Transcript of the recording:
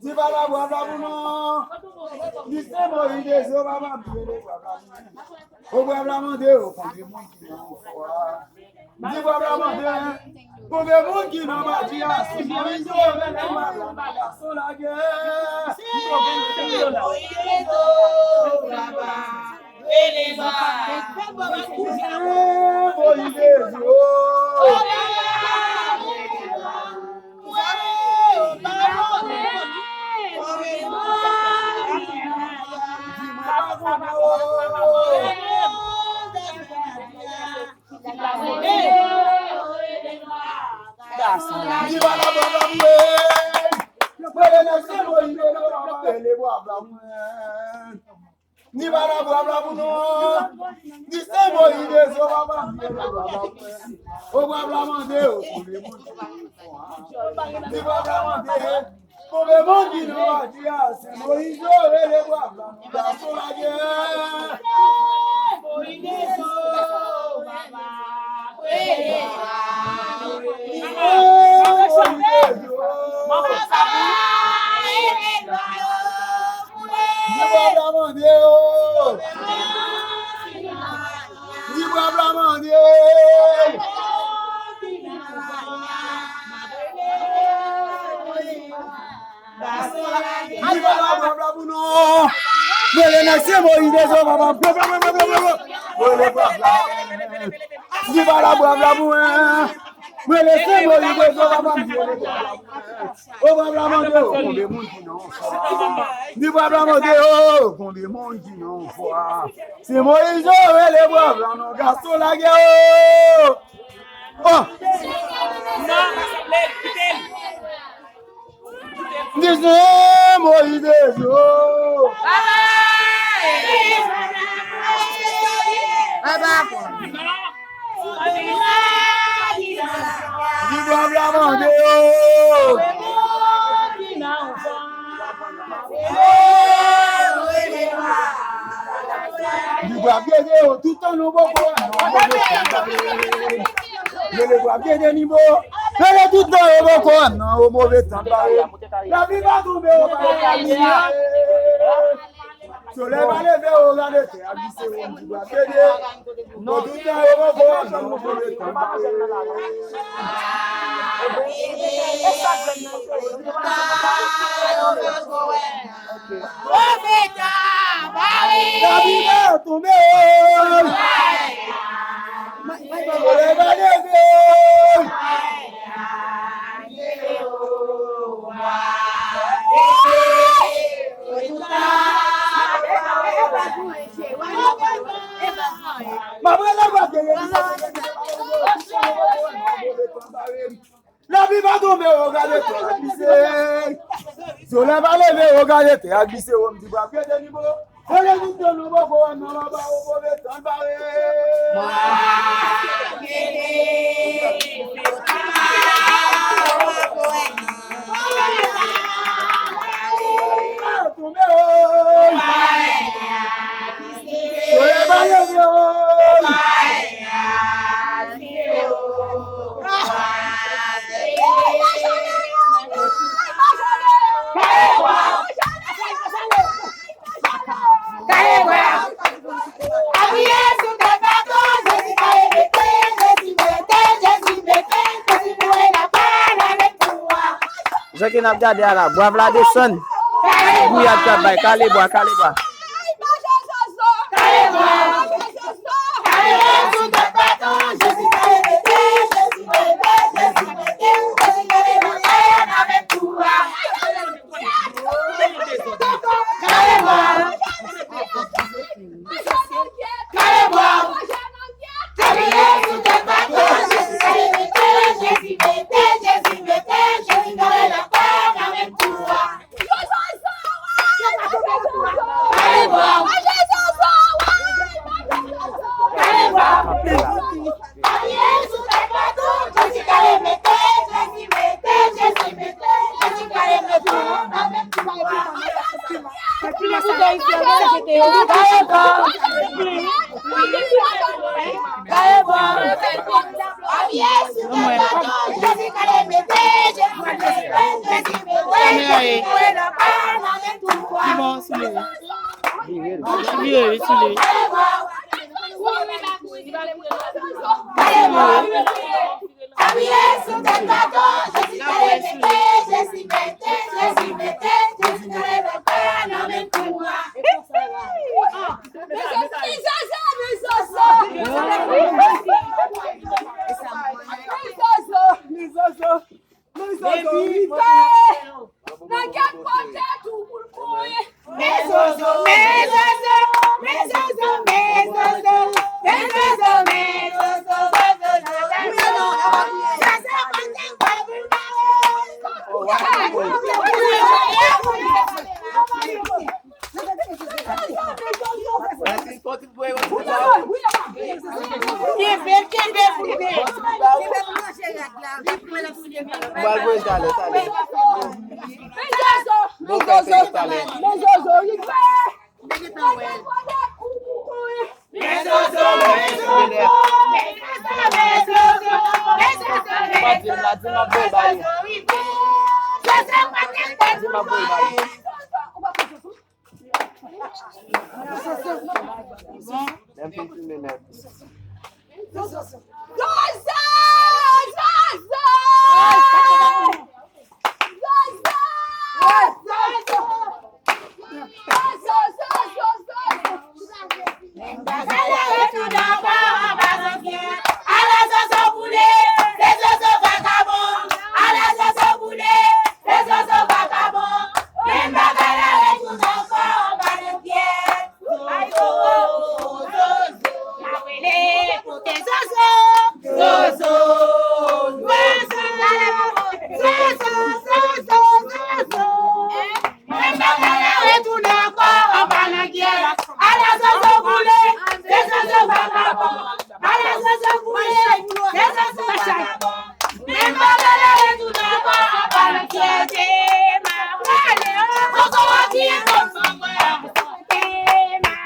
Divala baba buno, disse Moïse o baba bile baba. O baba mande o konde monki na fwa. Di baba mande, konde monki na batia, si Moïse o bele baba na solage. Moïse o baba, bele baba. Moïse o. Ni bara baba buno, ni se Moïse o baba o baba mande o kule monki ni baba mande kule monki no atia se Moïse o ele baba da solage Moïse o baba ele c'est Moïse, les bois blancs, non, garçon la guerre. Oh! Disney, Moïse, oh! Du bois blanc, mon Dieu, oh! Du bois bien, tout en nous, je le vois bien des niveaux. Elle est toute dans au mauvais temps. La vie va tomber au bas. Soleil va lever au ras de terre. Du bois bien des. Non, tout dans au mauvais temps. La vie va tomber. Soleil va lever. La vie va tomber au gars de terre glissé. Soleil va lever au gars de terre glissé. On dit va bien des niveaux. Elle est toute dans nos bocaux, non là-bas au mauvais temps barré. Je qui n'a pas là, bois la descend. Bouillat travail, calé bois. Ala